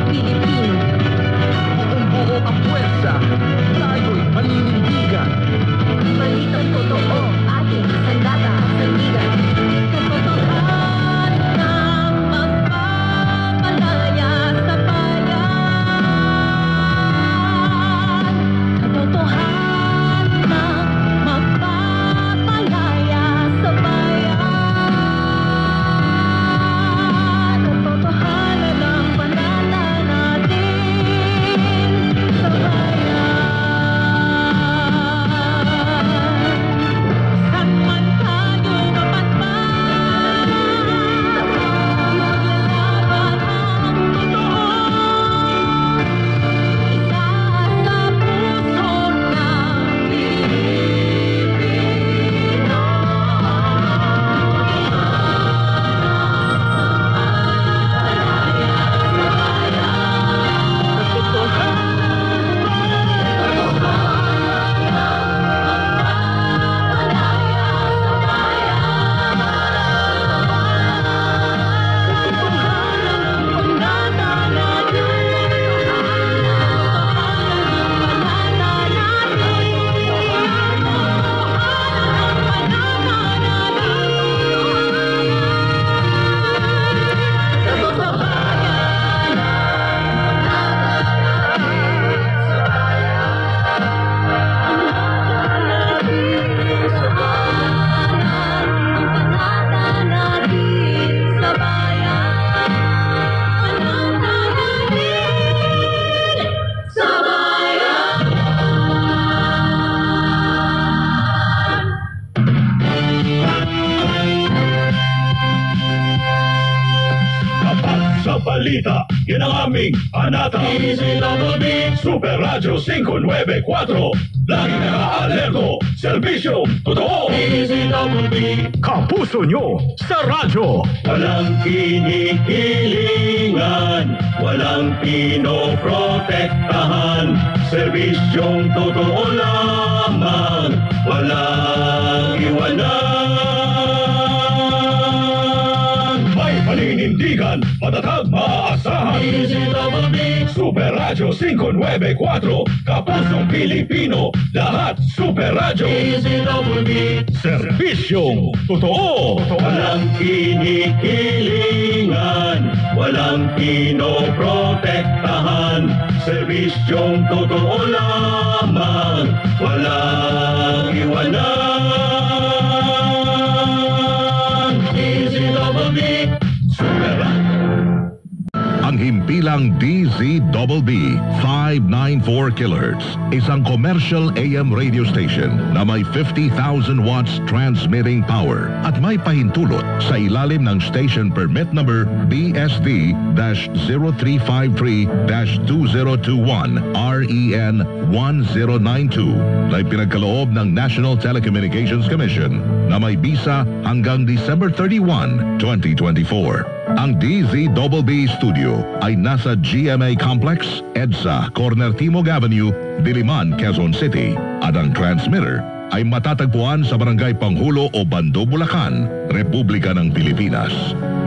Pilipino. Buong-buo ang puwersa, tayo'y paninindigan. Balitang totoo, ating sandata at sandigan. Katotohanan ng magpapalaya sa bayan. Katotohanan ng magpapalaya sa bayan. Katotohanan ng pananalatin sa bayan. Saan man tayo mapagpan, maglalaban ang totoo. Isa sa puso ng Pilipino. Sa balita, yan ang aming anata. DZWB Super Radio 594. Lagi naka-alerto, serbisyo, totoo. DZWB, Kapuso nyo sa radyo. walang kinikilingan, walang pinoprotektahan. Serbisyong totoo lamang, walang iwanan. May paninindigan, matatag, maaasahan. DZWB Super Radio 594. Kapusong Pilipino, lahat Super Radio. DZWB Serbisyong totoo. walang kinikilingan, walang pinoprotektahan. Serbisyong totoo lamang, walang iwanan. DZWB Super Radio. Ang himpilang DZBB 594 kHz, isang commercial AM radio station na may 50,000 watts transmitting power at may pahintulot sa ilalim ng station permit number BSD-0353-2021 REN 1092 na ipinagkaloob ng National Telecommunications Commission na may bisa hanggang December 31, 2024. Ang DZBB Studio ay nasa GMA Complex, EDSA, Corner Timog Avenue, Diliman, Quezon City. At ang transmitter ay matatagpuan sa Barangay Panghulo o Bando, Bulacan, Republika ng Pilipinas.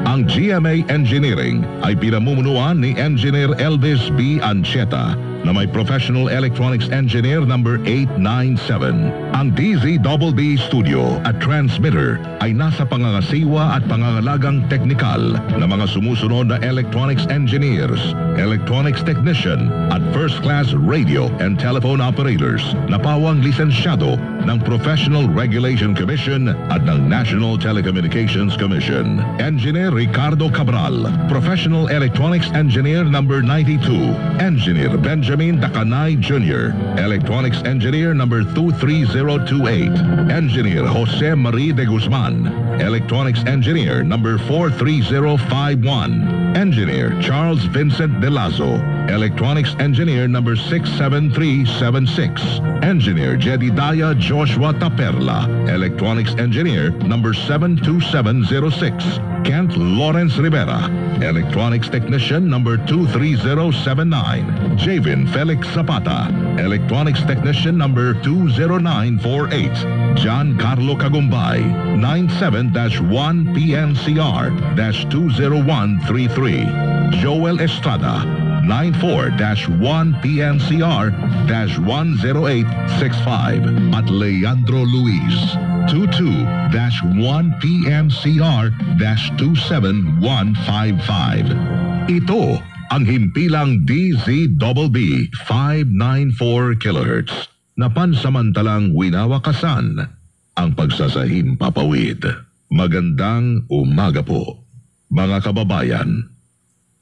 Ang GMA Engineering ay pinamumunuan ni Engineer Elvis B. Ancheta na may Professional Electronics Engineer number 897. Ang DZBB Studio at Transmitter ay nasa pangangasiwa at pangangalagang teknikal na mga sumusunod na electronics engineers, electronics technician at first-class radio and telephone operators na pawang lisensyado ng Professional Regulation Commission at ng National Telecommunications Commission. Engineer Ricardo Cabral, Professional Electronics Engineer number 92. Engineer Benjamin Dacanay Jr., Electronics Engineer number 23028. Engineer Jose Marie de Guzman, Electronics Engineer number 43051. Engineer Charles Vincent De Lazo, Electronics Engineer number 67376. Engineer Jedediah Joshua Taperla, Electronics Engineer number 72706. Kent Lawrence Rivera, Electronics Technician number 23079. Javin Felix Zapata, Electronics Technician number 20948. John Carlo Cagumbay, 97-1 PNCR-20133. Joel Estrada, 94-1PNCR-10865 at Leandro Luis, 22-1PNCR-27155. Ito ang himpilang DZBB 594 kHz na pansamantalang winawakasan ang pagsasahim papawid. Magandang umaga po, mga kababayan.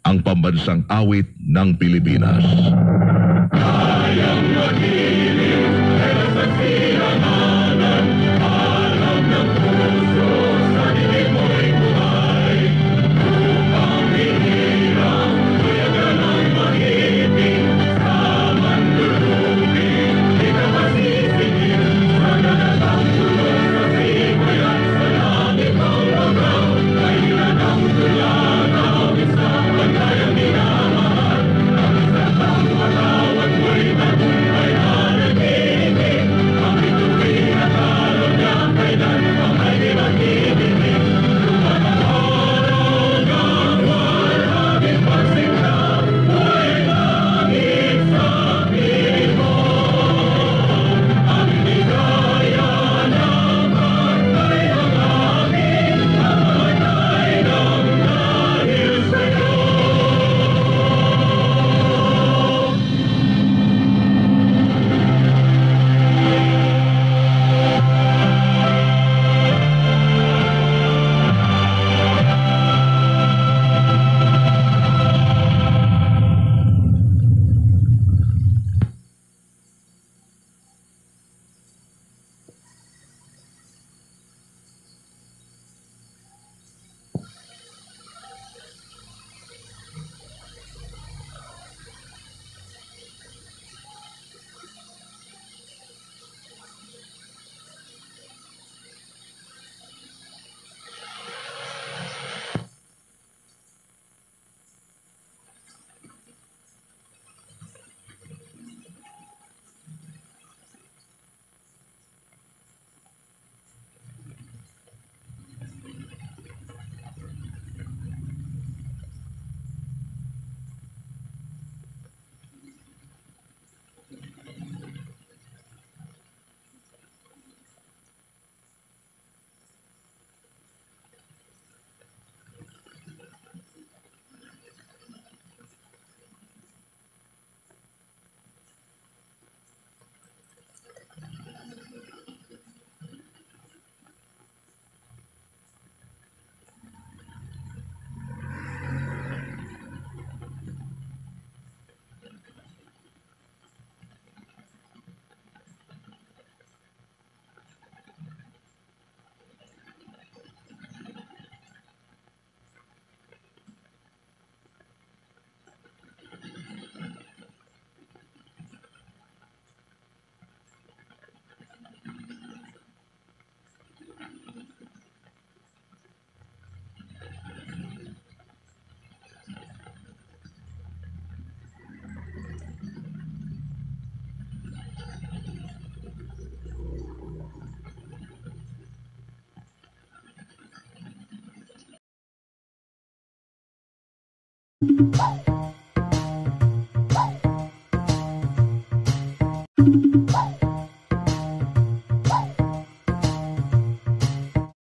Ang pambansang awit ng Pilipinas.